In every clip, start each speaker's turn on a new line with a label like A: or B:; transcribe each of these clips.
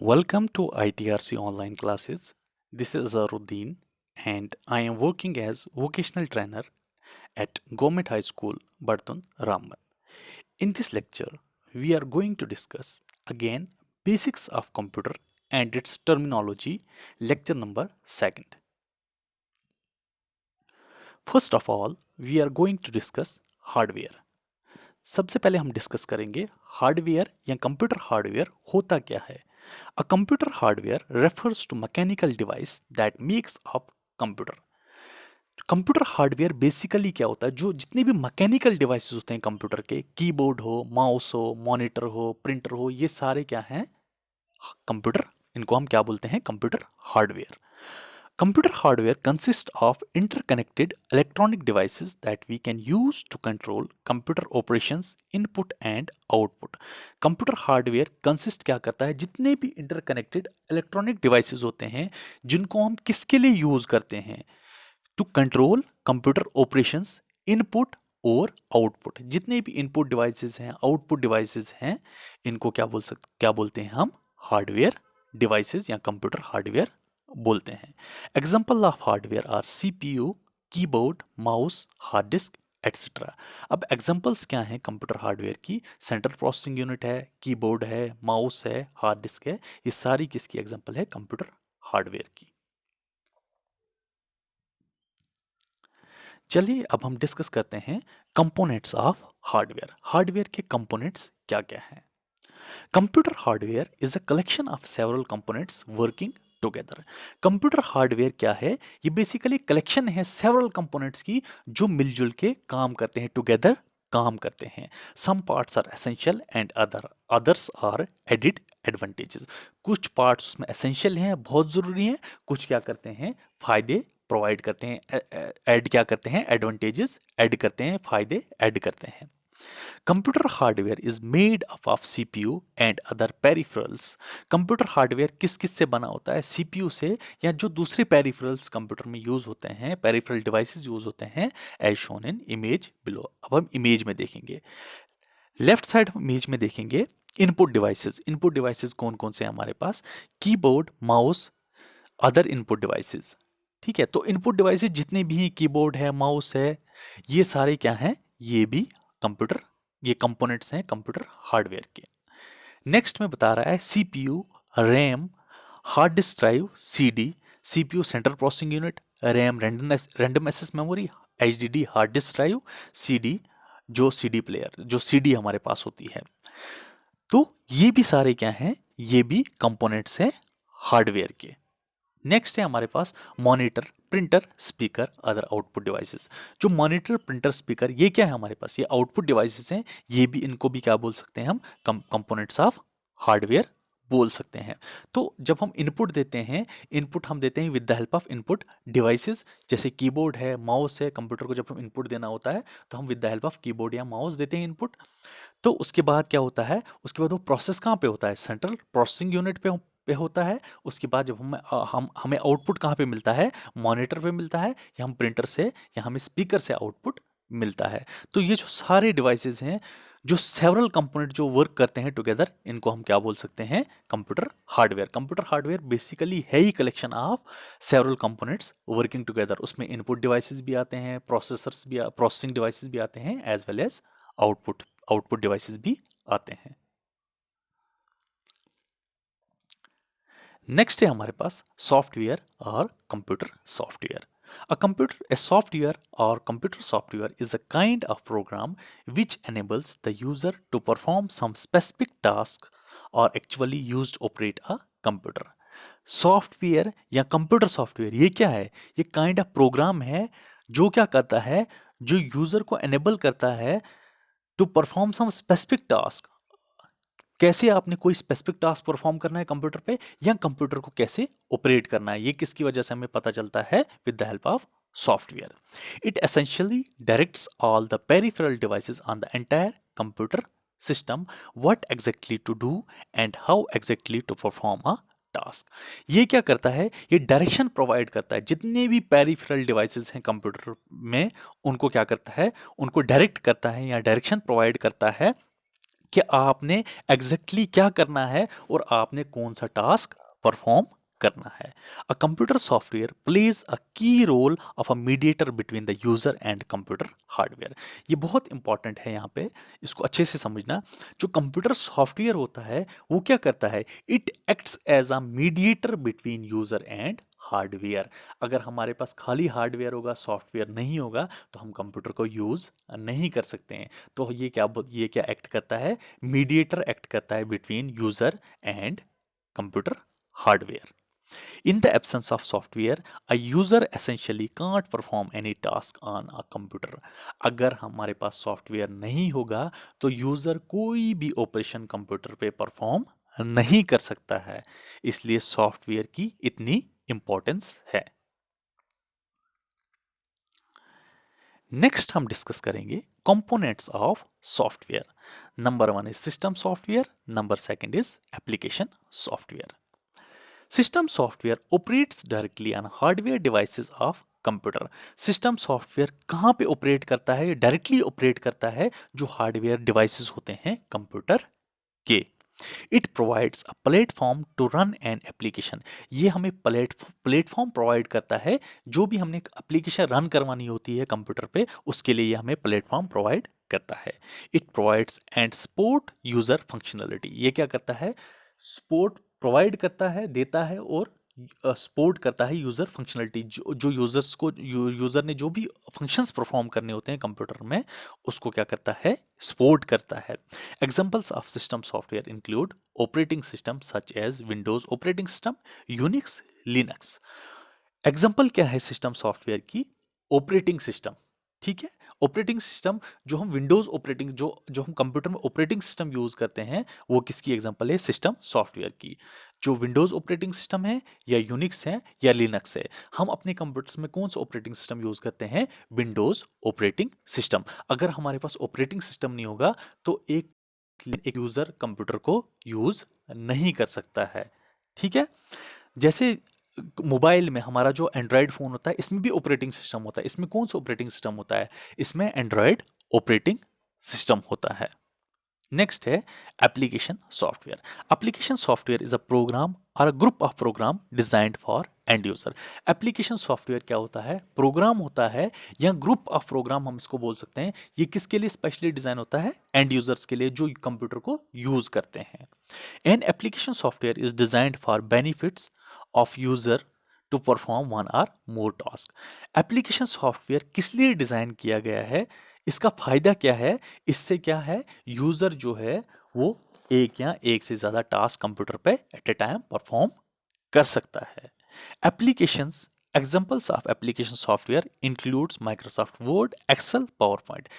A: Welcome to ITRC online classes. This is Azaruddin and I am working as vocational trainer at Government High School, Bartun, Ramban. In this lecture, we are going to discuss again basics of computer and its terminology, lecture number 2nd. First of all, we are going to discuss hardware. सबसे पहले हम discuss करेंगे hardware या computer hardware होता क्या है. A computer hardware refers to mechanical device that makes up computer. Computer hardware basically क्या होता है, जो जितने भी मैकेनिकल डिवाइसेस होते हैं कंप्यूटर के, कीबोर्ड हो, माउस हो, मॉनिटर हो, प्रिंटर हो, ये सारे क्या हैं, कंप्यूटर. इनको हम क्या बोलते हैं, computer hardware. Computer hardware consists of interconnected electronic devices that we can use to control computer operations, input and output. Computer hardware consist क्या करता है, जितने भी interconnected electronic devices होते हैं जिनको हम किसके लिए यूज करते हैं, to control computer operations, input और आउटपुट. जितने भी इनपुट डिवाइसेस हैं, आउटपुट डिवाइसेस हैं, इनको क्या बोलते हैं हम, हार्डवेयर डिवाइसेस या कंप्यूटर हार्डवेयर बोलते हैं. Example of hardware are CPU, keyboard, mouse, hard disk et cetera. अब एग्जाम्पल्स क्या हैं कंप्यूटर हार्डवेयर की, सेंट्रल प्रोसेसिंग यूनिट है, कीबोर्ड है, माउस है, हार्ड डिस्क है, ये सारी किसकी एग्जाम्पल है, कंप्यूटर हार्डवेयर की. चलिए अब हम डिस्कस करते हैं कंपोनेंट्स ऑफ हार्डवेयर. हार्डवेयर के कंपोनेंट्स क्या क्या हैं. Computer hardware is a collection of several components working together. Computer hardware क्या है, ये बेसिकली कलेक्शन है सेवरल कंपोनेंट्स की जो मिलजुल के काम करते हैं, टुगेदर काम करते हैं. Some parts are essential and others are added advantages. कुछ पार्ट्स उसमें एसेंशियल हैं, बहुत ज़रूरी हैं, कुछ क्या करते हैं, फायदे प्रोवाइड करते हैं, ऐड क्या करते हैं, एडवांटेजेस ऐड करते हैं, फायदे ऐड करते हैं. Computer hardware is made up of CPU and other peripherals. Computer hardware किस किस से बना होता है, सीपीयू से या जो दूसरे पेरिफेरल्स कंप्यूटर में यूज होते हैं, पेरिफेरल डिवाइसेस यूज होते हैं, as shown in image below. अब हम इमेज में देखेंगे, लेफ्ट साइड हम इमेज में देखेंगे इनपुट डिवाइसेस. इनपुट डिवाइसेस कौन कौन से हैं हमारे पास, keyboard, mouse, other input devices. ठीक है, तो इनपुट डिवाइसेस जितने भी कीबोर्ड है, माउस है, ये सारे क्या हैं, ये भी कंप्यूटर, ये कंपोनेंट्स हैं कंप्यूटर हार्डवेयर के. नेक्स्ट में बता रहा है CPU, RAM, hard disk drive, CD. CPU central processing unit, RAM random access memory, HDD hard disk drive, CD जो सीडी प्लेयर, जो सीडी हमारे पास होती है. तो ये भी सारे क्या हैं, ये भी कंपोनेंट्स हैं हार्डवेयर के. नेक्स्ट है हमारे पास monitor, printer, speaker, other output devices. जो मॉनिटर, प्रिंटर, स्पीकर, ये क्या है हमारे पास, ये आउटपुट डिवाइसेस हैं. ये भी, इनको भी क्या बोल सकते हैं हम, कंपोनेंट्स ऑफ हार्डवेयर बोल सकते हैं. तो जब हम इनपुट देते हैं, इनपुट हम देते हैं with the help of input devices. जैसे कीबोर्ड है, माउस है, कंप्यूटर को जब हम इनपुट देना होता है तो हम with the help of keyboard या माउस देते हैं इनपुट. तो उसके बाद क्या होता है, उसके बाद वो प्रोसेस कहाँ पे होता है, सेंट्रल प्रोसेसिंग यूनिट पे होता है. उसके बाद जब हम हमें आउटपुट कहाँ पे मिलता है, मॉनिटर पे मिलता है, या हम प्रिंटर से या हमें स्पीकर से आउटपुट मिलता है. तो ये जो सारे डिवाइसेस हैं, जो सेवरल कंपोनेंट जो वर्क करते हैं टुगेदर, इनको हम क्या बोल सकते हैं, computer hardware. Computer hardware basically है ही collection of several components working together. उसमें इनपुट डिवाइसेस भी आते हैं, प्रोसेसर्स भी, प्रोसेसिंग डिवाइसेस भी आते हैं, as well as output devices भी आते हैं. नेक्स्ट है हमारे पास सॉफ्टवेयर और computer software. A software or computer software is a kind of program which enables the user to perform some specific task or actually used to operate a computer. Software या computer software ये क्या है, ये kind of programme है जो क्या करता है, जो यूजर को एनेबल करता है to perform some specific task. कैसे आपने कोई स्पेसिफिक टास्क परफॉर्म करना है कंप्यूटर पे, या कंप्यूटर को कैसे ऑपरेट करना है, ये किसकी वजह से हमें पता चलता है, with the help of software. It essentially directs all the peripheral devices on the entire computer system what exactly to do and how exactly to perform a task. ये क्या करता है, ये डायरेक्शन प्रोवाइड करता है. जितने भी पेरिफेरल डिवाइसेस हैं कंप्यूटर में, उनको क्या करता है, उनको डायरेक्ट करता है या डायरेक्शन प्रोवाइड करता है कि आपने एग्जैक्टली क्या करना है और आपने कौन सा टास्क परफॉर्म करना है। A computer software plays a key role of a mediator between the user and computer hardware. ये बहुत इंपॉर्टेंट है यहाँ पे, इसको अच्छे से समझना। जो कंप्यूटर सॉफ्टवेयर होता है वो क्या करता है, it acts as a mediator between user and hardware. अगर हमारे पास खाली हार्डवेयर होगा, सॉफ्टवेयर नहीं होगा, तो हम कंप्यूटर को यूज नहीं कर सकते हैं। तो ये क्या एक्ट करता है, मीडिएटर एक्ट करता है between user and computer hardware. In the absence of software, a user essentially can't perform any task on a computer. अगर हमारे पास सॉफ्टवेयर नहीं होगा तो यूजर कोई भी ऑपरेशन कंप्यूटर पे परफॉर्म नहीं कर सकता है, इसलिए सॉफ्टवेयर की इतनी इंपॉर्टेंस है। नेक्स्ट हम डिस्कस करेंगे components of software. Number 1 is system software, number 2 is application software. System software operates directly on hardware devices of computer. System software कहाँ पे ऑपरेट करता है, डायरेक्टली ऑपरेट करता है जो हार्डवेयर डिवाइसेस होते हैं कंप्यूटर के। It provides a platform to run an application. ये हमें प्लेटफॉर्म प्रोवाइड करता है, जो भी हमने एप्लीकेशन रन करवानी होती है कंप्यूटर पे, उसके लिए ये हमें प्लेटफॉर्म प्रोवाइड करता है। It provides and support user functionality. ये क्या करता है, सपोर्ट प्रोवाइड करता है, देता है, और सपोर्ट करता है यूजर फंक्शनलिटी। जो यूजर्स को यूजर ने जो भी फंक्शंस परफॉर्म करने होते हैं कंप्यूटर में, उसको क्या करता है, सपोर्ट करता है। Examples of system software include operating system such as Windows operating system, Unix, Linux. Example क्या है सिस्टम सॉफ्टवेयर की, ऑपरेटिंग सिस्टम। ठीक है, ऑपरेटिंग सिस्टम जो हम विंडोज ऑपरेटिंग जो हम कंप्यूटर में ऑपरेटिंग सिस्टम यूज करते हैं, वो किसकी एग्जांपल है, सिस्टम सॉफ्टवेयर की। जो विंडोज ऑपरेटिंग सिस्टम है या यूनिक्स है या लिनक्स है, हम अपने कंप्यूटर्स में कौन सा ऑपरेटिंग सिस्टम यूज करते हैं, विंडोज ऑपरेटिंग सिस्टम। अगर हमारे पास ऑपरेटिंग सिस्टम नहीं होगा तो एक यूजर कंप्यूटर को यूज नहीं कर सकता है। ठीक है, जैसे मोबाइल में हमारा जो एंड्रॉयड फ़ोन होता है, इसमें भी ऑपरेटिंग सिस्टम होता है। इसमें कौन सा ऑपरेटिंग सिस्टम होता है, इसमें एंड्रॉयड ऑपरेटिंग सिस्टम होता है। नेक्स्ट है application software. Application software is a program और a group of program designed for end user. Application software क्या होता है, प्रोग्राम होता है या ग्रुप ऑफ प्रोग्राम हम इसको बोल सकते हैं। ये किसके लिए स्पेशली डिजाइन होता है, एंड यूजर्स के लिए, जो कंप्यूटर को यूज करते हैं। An application software is designed for benefits of user to perform one or more task. Application software किस लिए डिजाइन किया गया है, इसका फायदा क्या है, इससे क्या है, यूजर जो है वो एक या एक से ज्यादा टास्क कंप्यूटर पे एट ए टाइम परफॉर्म कर सकता है। Applications, examples of application software includes Microsoft Word, Excel, PowerPoint.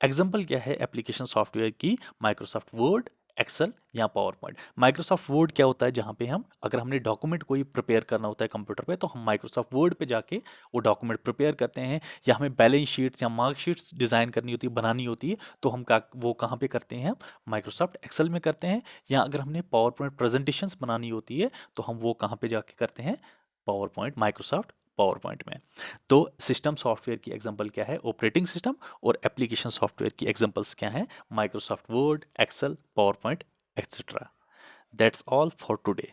A: Example क्या है एप्लीकेशन सॉफ्टवेयर की, माइक्रोसॉफ्ट वर्ड, एक्सेल या पावर पॉइंट। माइक्रोसॉफ्ट वर्ड क्या होता है, जहां पे हम अगर हमने डॉक्यूमेंट कोई प्रिपेयर करना होता है कंप्यूटर पे, तो हम माइक्रोसॉफ्ट वर्ड पे जाके वो डॉक्यूमेंट प्रिपेयर करते हैं। या हमें बैलेंस शीट्स या मार्कशीट्स डिजाइन करनी होती है, बनानी होती है, तो हम वो कहाँ पे करते हैं, माइक्रोसॉफ्ट एक्सेल में करते हैं। या अगर हमने पावर पॉइंट प्रेजेंटेशंस बनानी होती है, तो हम वो कहाँ पे जाके करते हैं, PowerPoint, Microsoft PowerPoint में। तो सिस्टम सॉफ्टवेयर की एग्जांपल क्या है, ऑपरेटिंग सिस्टम, और एप्लीकेशन सॉफ्टवेयर की एग्जांपल्स क्या हैं, Microsoft Word, Excel, PowerPoint, etcetera. That's all for today.